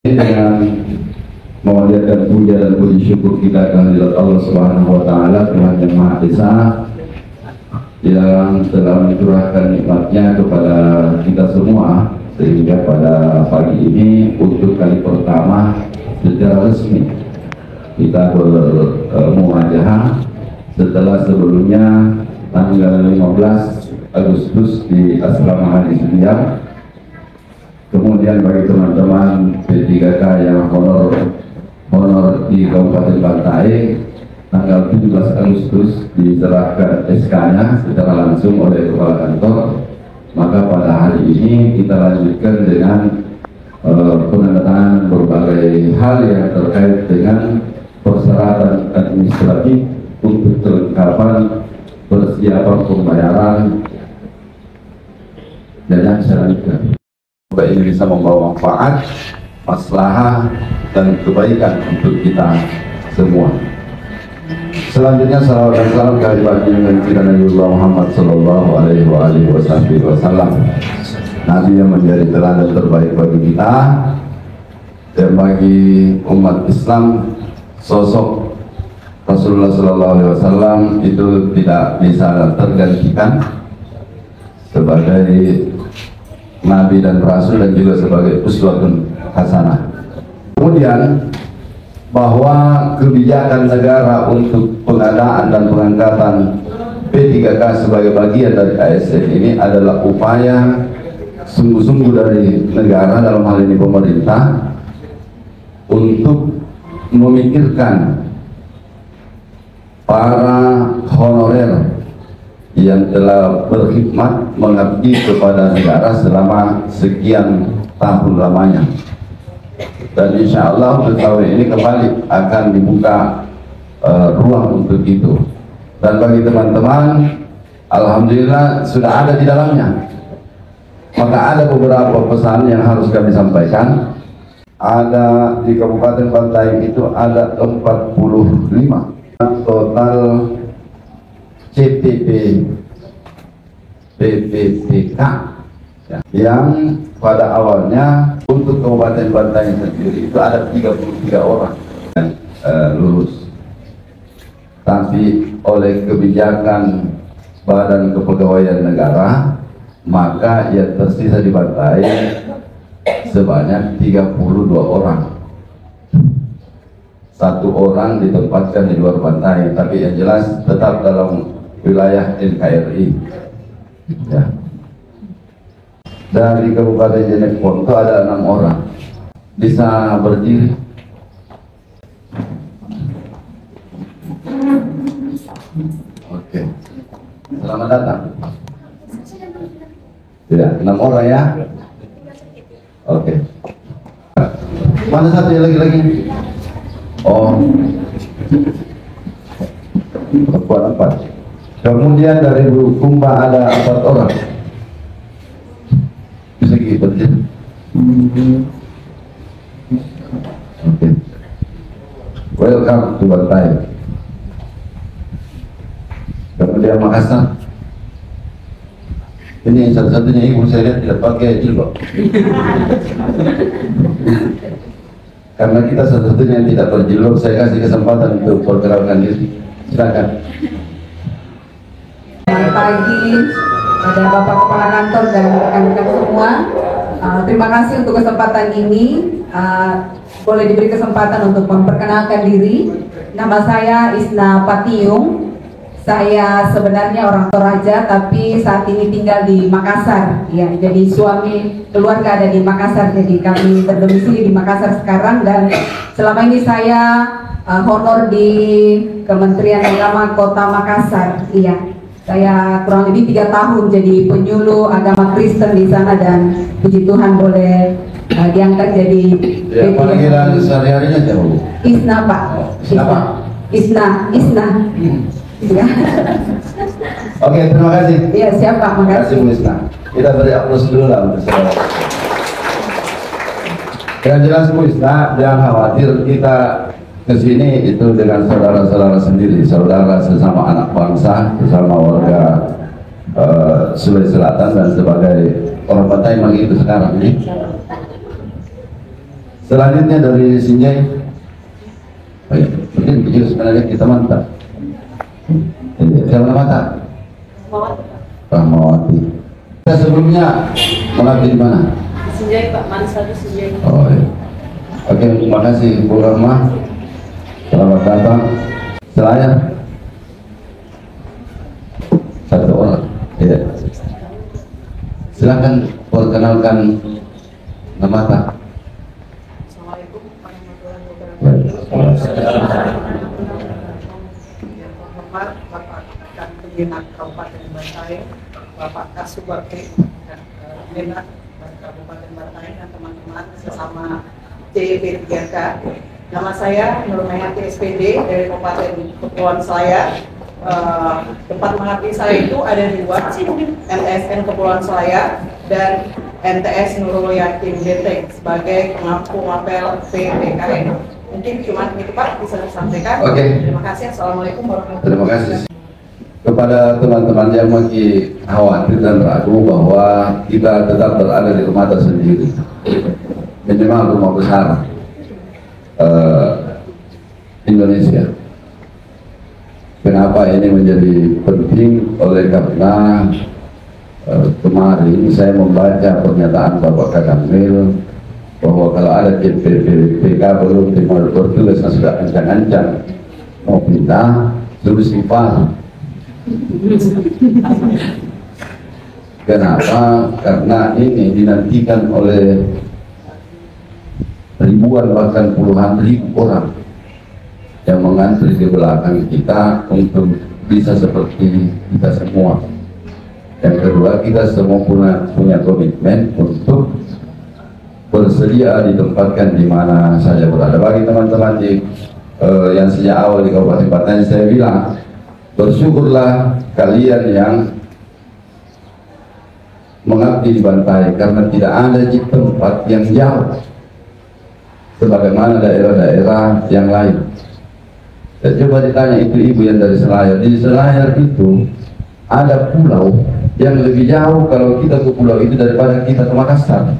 Dengan memanjatkan puja dan puji syukur kita kehadirat Allah Subhanahu wa Ta'ala, Tuhan yang Maha Esa, yang telah mencurahkan nikmatnya kepada kita semua, sehingga pada pagi ini untuk kali pertama secara resmi kita bermuajahah setelah sebelumnya tanggal 15 Agustus di Asrama Haji Sudiang. Kemudian bagi teman-teman P3K yang honor di Kabupaten Bantaeng, tanggal 17 Agustus diserahkan SK-nya secara langsung oleh Kepala Kantor. Maka pada hari ini kita lanjutkan dengan penandatanganan berbagai hal yang terkait dengan persyaratan administratif untuk kelengkapan persiapan pembayaran dan yang selanjutnya. Supaya ini bisa membawa manfaat, maslahah, dan kebaikan untuk kita semua. Selanjutnya salawat dan salam kehadirat dengan kita Nabi Muhammad Sallallahu Alaihi Wasallam, Nabi yang menjadi teladan terbaik bagi kita dan bagi umat Islam. Sosok Rasulullah Sallallahu Alaihi Wasallam itu tidak bisa tergantikan sebagai Nabi dan Rasul dan juga sebagai uswatun hasanah. Kemudian bahwa kebijakan negara untuk pengadaan dan pengangkatan P3K sebagai bagian dari ASN ini adalah upaya sungguh-sungguh dari negara, dalam hal ini pemerintah, untuk memikirkan para honorer yang telah berkhidmat mengabdi kepada negara selama sekian tahun lamanya, dan insya Allah tahun ini kembali akan dibuka ruang untuk itu. Dan bagi teman-teman, alhamdulillah sudah ada di dalamnya. Maka ada beberapa pesan yang harus kami sampaikan. Ada di Kabupaten Bantaeng itu ada 45 total CTP PPPK ya, yang pada awalnya untuk Kabupaten Bantaeng sendiri itu ada 33 orang yang lulus, tapi oleh kebijakan Badan Kepegawaian Negara maka yang tersisa di Bantaeng sebanyak 32 orang. Satu orang ditempatkan di luar Bantaeng, tapi yang jelas tetap dalam wilayah NKRI ya. Dari Kabupaten Jenekpon itu ada 6 orang. Bisa berdiri. Oke, selamat datang. Ya, 6 orang ya. Oke. Mana satu yang lagi? Oh, 4. Kemudian dari Bulukumba ada 4 orang. Bisa gitu ya. Oke. Welcome to Bantaeng. Kemudian Makassar. Ini satu-satunya ibu saya lihat tidak pakai jilbab. Karena kita satu-satunya yang tidak berjilbab, saya kasih kesempatan untuk perkenalkan diri. Silakan. Selamat pagi pada Bapak Kepala Kantor dan rekan-rekan semua. Terima kasih untuk kesempatan ini. Boleh diberi kesempatan untuk memperkenalkan diri. Nama saya Isna Patiung. Saya sebenarnya orang Toraja, tapi saat ini tinggal di Makassar. Ya, jadi suami keluarga ada di Makassar. Jadi kami berdomisili di Makassar sekarang, dan selama ini saya honor di Kementerian Agama Kota Makassar. Iya. Saya kurang lebih 3 tahun jadi penyuluh agama Kristen di sana, dan puji Tuhan boleh diangkat jadi ya, panggilan sehari-harinya jauh. Isna, Pak. Siapa? Isna. Ya. Oke, terima kasih. Iya, siapa? Terima kasih Bu Isna. Kita beri aplaus dulu lah untuk saudara. Yang jelas Bu Isna, jangan khawatir, kita kesini itu dengan saudara-saudara sendiri, saudara sesama anak bangsa, sesama warga Sulawesi Selatan, dan sebagai orang Bantaeng begitu sekarang ini. Selanjutnya dari Sinjai. Baik, mungkin begitu sebenarnya kita mantap. Siapa nama mata? Rahmawati. Kita sebelumnya mengabdi di mana? Sinjai Pak, Mansadu Sinjai. Oh iya. Oke, terima kasih Bu Rahma. Selamat datang. Selayar. Satu orang. Iya. Silakan perkenalkan nama tak. Assalamualaikum warahmatullahi wabarakatuh. Yang terhormat Bapak dan Penyimak Kabupaten Bantaeng, Bapak Kasubarke dan Penyimak Kabupaten Bantaeng dan teman-teman sesama CYP 3K. Nama saya Nur Mayati SPD dari Kabupaten Kepulauan Selayar. Tempat mengabdi saya itu ada di luar MTSN Kepulauan Selayar dan MTS Nurul Yakin Benteng sebagai pengampu mapel PPKN. Mungkin cuma itu Pak bisa disampaikan. Oke. Terima kasih. Assalamualaikum warahmatullahi Terima kasih kepada teman-teman yang masih khawatir dan ragu bahwa kita tetap berada di rumah tersendiri. Minimal rumah besar Indonesia. Kenapa ini menjadi penting? Oleh karena kemarin saya membaca pernyataan Bapak Kakamil bahwa kalau ada PPK belum bertugas sudah ancang-ancang mau pindah suruh istighfar. Kenapa? Karena ini dinantikan oleh ribuan bahkan puluhan ribu orang yang mengantri di belakang kita untuk bisa seperti kita semua. Yang kedua, kita semua punya komitmen untuk bersedia ditempatkan di mana saja berada. Bagi teman-teman yang sejak awal di Kabupaten Bantaeng, saya bilang bersyukurlah kalian yang mengabdi di Bantaeng karena tidak ada di tempat yang jauh sebagaimana daerah-daerah yang lain. Dan coba ditanya ibu-ibu yang dari Selayar, di Selayar itu ada pulau yang lebih jauh kalau kita ke pulau itu daripada kita ke Makassar.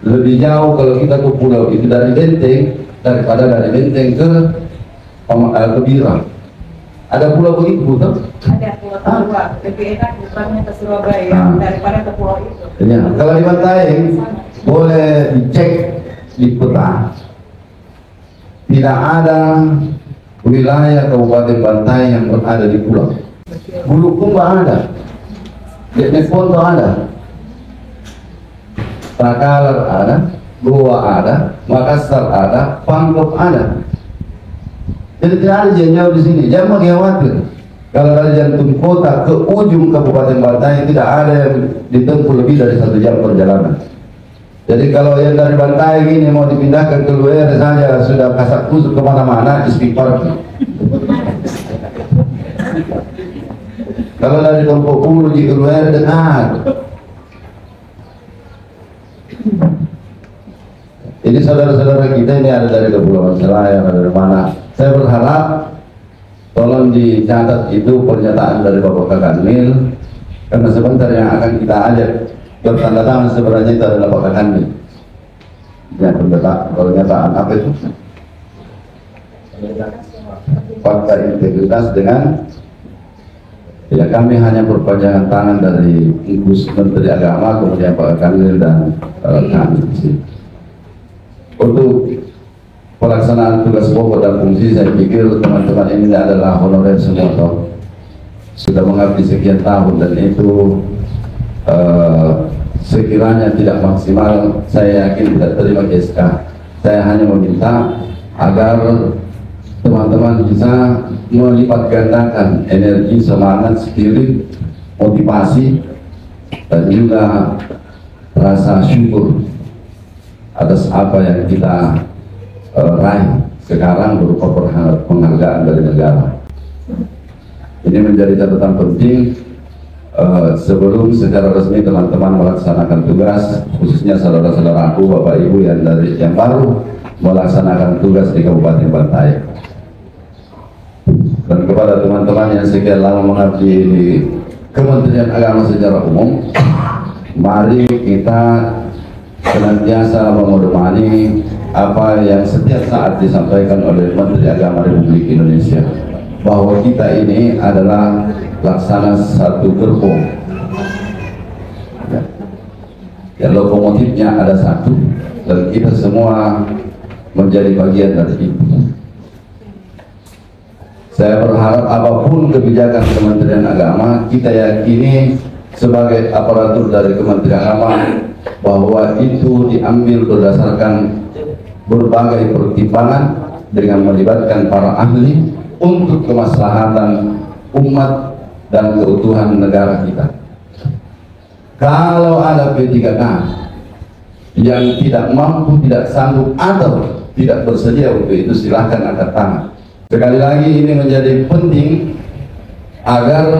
Lebih jauh kalau kita ke pulau itu dari Benteng daripada dari Benteng ke Bira. Ada pulau begitu, bukan? Ada pulau Tua, lebih enak bukannya ke Surabaya daripada ke pulau itu. Ya, kalau di Bantaeng boleh dicek di peta. Tidak ada wilayah Kabupaten Bantaeng yang berada di pulau. Bulukumba ada, Denponto ada, Takalar ada, Goa ada, Makassar ada, Pangkep ada. Jadi tidak ada yang jauh di sini. Jangan khawatir. Kalau dari jantung kota ke ujung Kabupaten Bantaeng tidak ada yang ditempuh lebih dari 1 jam perjalanan. Jadi kalau yang dari Bantaeng ini mau dipindahkan ke luar saja sudah kasak kusuk kemana-mana istighfar. Kalau dari Tompo Ulu di luar dekat. Jadi saudara-saudara kita ini ada dari Kepulauan Selayar, ada dari mana? Saya berharap tolong dicatat itu pernyataan dari Bapak Kakamil, karena sebentar yang akan kita ajak bertanda tangan sebenarnya itu adalah Bapak Kakamil. Ya, pernyataan apa itu? Fakta integritas dengan ya kami hanya perpanjangan tangan dari Ibu Menteri Agama, kemudian Pak Kakamil dan kami. Untuk pelaksanaan tugas pokok dan fungsi, saya pikir teman-teman ini adalah honorer semua toh. Sudah mengabdi sekian tahun dan itu sekiranya tidak maksimal, saya yakin tidak terima SK. Saya hanya meminta agar teman-teman bisa melipat gandakan energi, semangat, spirit, motivasi, dan juga rasa syukur atas apa yang kita raih sekarang berupa penghargaan dari negara. Ini menjadi catatan penting sebelum secara resmi teman-teman melaksanakan tugas, khususnya saudara-saudaraku, Bapak Ibu yang baru melaksanakan tugas di Kabupaten Bantaeng. Dan kepada teman-teman yang sekian lama mengabdi di Kementerian Agama secara umum, mari kita senantiasa memedomani apa yang setiap saat disampaikan oleh Menteri Agama Republik Indonesia, bahwa kita ini adalah laksana satu gerbong, ya, lokomotifnya ada satu, dan kita semua menjadi bagian dari itu. Saya berharap apapun kebijakan Kementerian Agama, kita yakini sebagai aparatur dari Kementerian Agama bahwa itu diambil berdasarkan berbagai pertimbangan dengan melibatkan para ahli untuk kemaslahatan umat dan keutuhan negara kita. Kalau ada P3K yang tidak mampu, tidak sanggup, atau tidak bersedia untuk itu, silahkan angkat tangan. Sekali lagi ini menjadi penting agar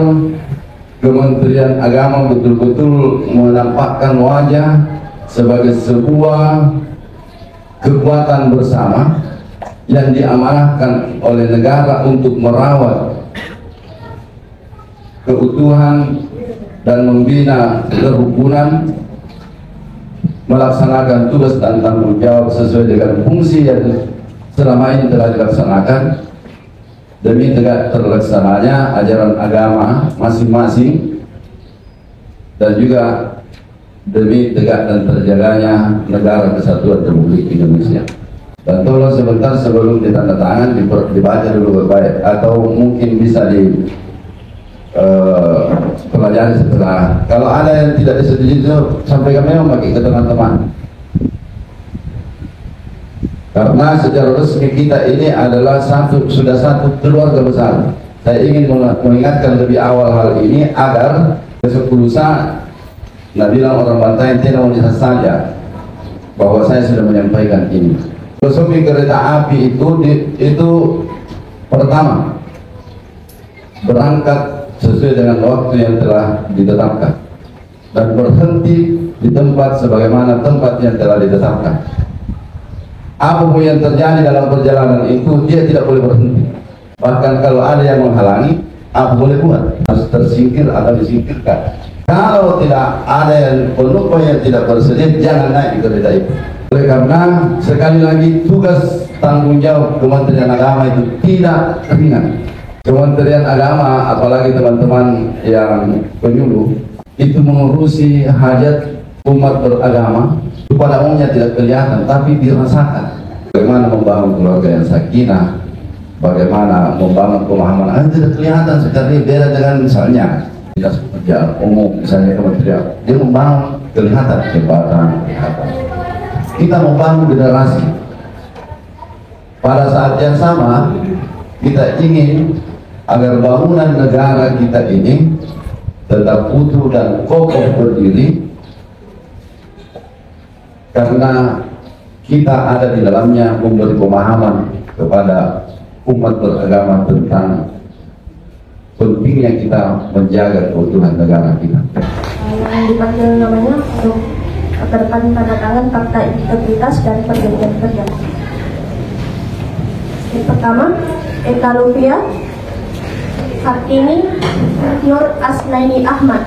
Kementerian Agama betul-betul menampakkan wajah sebagai sebuah kekuatan bersama yang diamanahkan oleh negara untuk merawat keutuhan dan membina kerukunan, melaksanakan tugas dan tanggung jawab sesuai dengan fungsi yang selama ini telah dilaksanakan demi tegak terlaksananya ajaran agama masing-masing, dan juga demi tegak dan terjaganya negara kesatuan Republik Indonesia. Dan tolong sebentar sebelum ditandatangan dibaca dulu baik-baik, atau mungkin bisa pelajari setelah. Kalau ada yang tidak disetujui itu sampaikan memang bagi ke teman-teman. Karena secara resmi kita ini adalah sudah satu keluarga besar. Saya ingin mengingatkan lebih awal hal ini agar besok lusa nah bilang orang Bantaeng tidak mau saja bahwa saya sudah menyampaikan ini. Filosofi kereta api itu pertama berangkat sesuai dengan waktu yang telah ditetapkan dan berhenti di tempat sebagaimana tempat yang telah ditetapkan. Apapun yang terjadi dalam perjalanan itu dia tidak boleh berhenti. Bahkan kalau ada yang menghalangi, apa boleh buat? Harus tersingkir atau disingkirkan. Kalau tidak ada yang penumpang yang tidak bersedia, jangan naik di kereta itu. Oleh karena sekali lagi tugas tanggung jawab Kementerian Agama itu tidak ringan. Kementerian Agama, apalagi teman-teman yang penyuluh, itu mengurusi hajat umat beragama. Pada umumnya tidak kelihatan, tapi dirasakan. Bagaimana membangun keluarga yang sakinah, bagaimana membangun pemahaman, tidak kelihatan secara beda dengan misalnya dinas pekerjaan umum, misalnya kementerian, dia membangun kelihatan jembatan, kelihatan. Kita membangun generasi. Pada saat yang sama, kita ingin agar bangunan negara kita ini tetap utuh dan kokoh berdiri, karena kita ada di dalamnya memberi pemahaman kepada umat beragama tentang pentingnya kita menjaga keutuhan negara kita. Yang dipanggil namanya untuk kedepan tanda tangan fakta integritas dan perjanjian kerja. Yang pertama, Eka Luvia, Kartini Nur Asnaini Ahmad.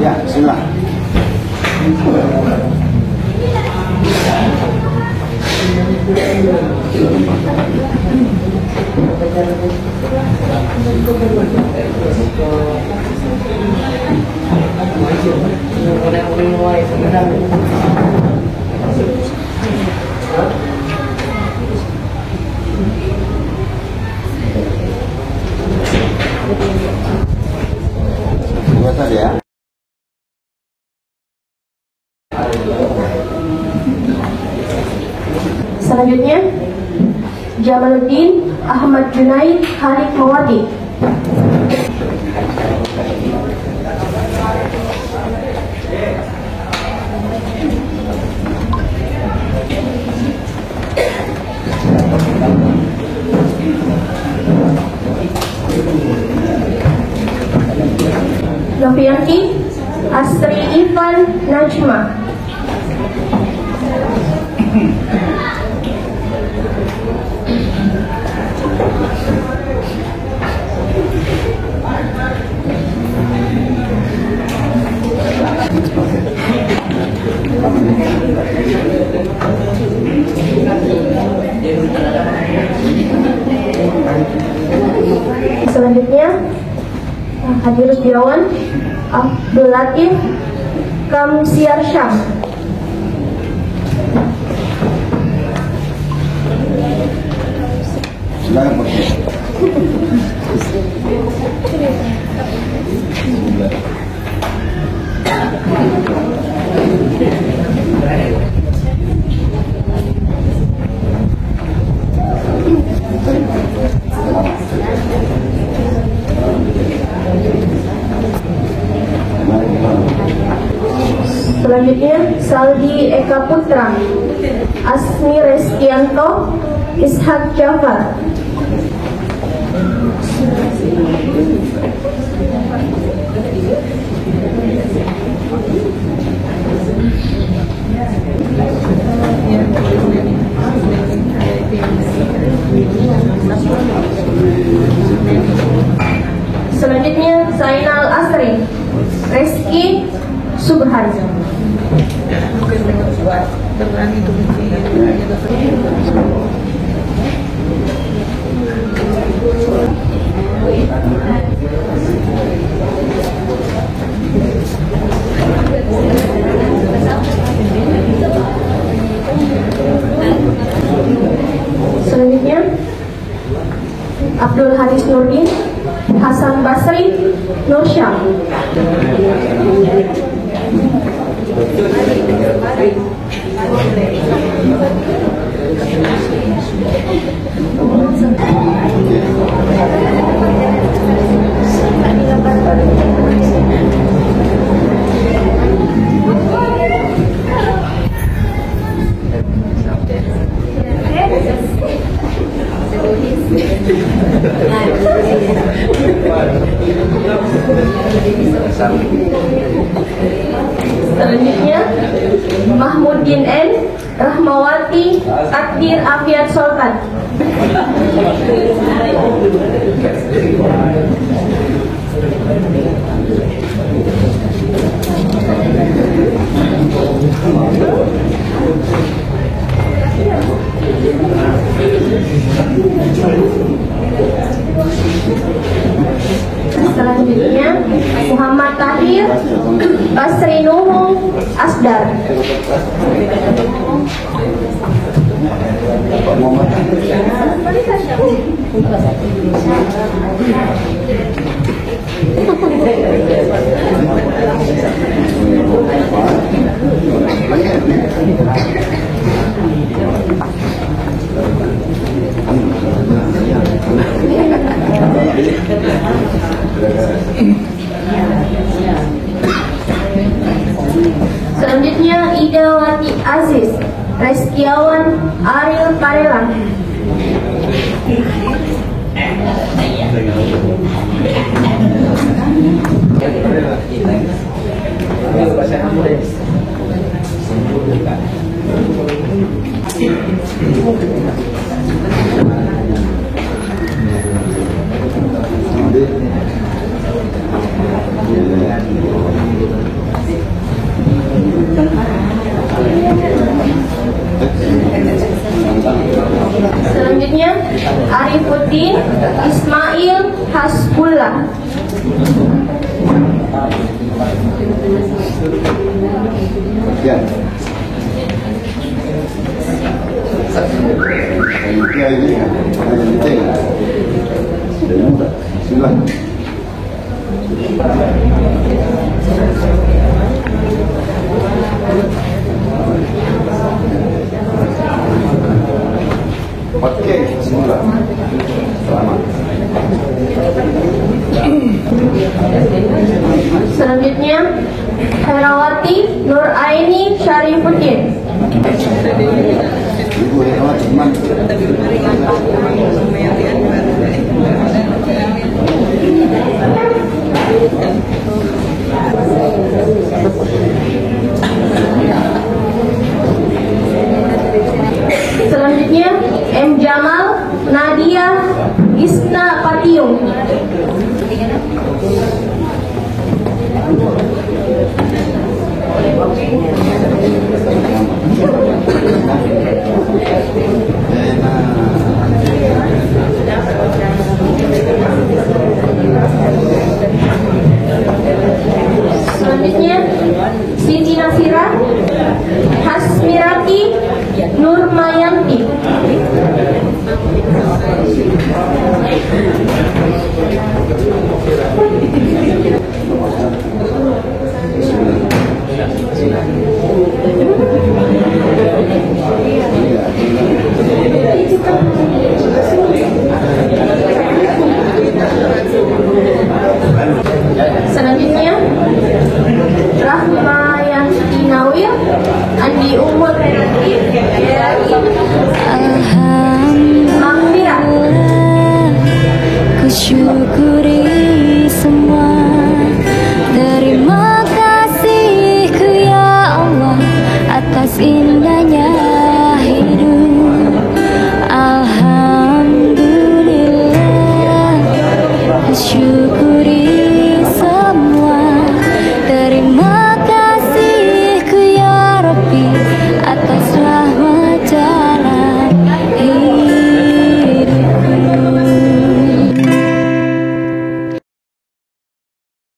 Ya, bismillah. Tadi ya. Selanjutnya, Jamaluddin Ahmad Junaid Khalid Mawati. Irfan Najma. Selanjutnya Haji Rusdiawan Abdul Latif Kamsiar Syam. Silakan Pak. Selanjutnya Saldi Eka Putra, Asmi Reskianto, Ishak Jafar. Selanjutnya Zainal Asri, Reski Subhan. Selanjutnya Abdul Haris Nurdin, Hasan Basri, Nur Syam. Selanjutnya Mahmudin N, Rahmawati Takdir Afiat Sultan. Selanjutnya Muhammad Tahir Basri Nuhu Asdar. Selanjutnya Idawati Aziz, Reskiawan Ariel Parelang. Selanjutnya Arifuddin Ismail Hasbullah. Ya. Silakan. Oke, semula. Selamat. Selanjutnya Herawati Nur Aini Syarifuddin. Ibu Herawati mana? Krisna Patio. Selanjutnya Siti Nasira, Hasmirati Nurmayanti. Selanjutnya Rahmayanti Nawir, Andi Umur Renati, Mahmira. Ku syukuri semua. Terima kasih ya Allah atas indah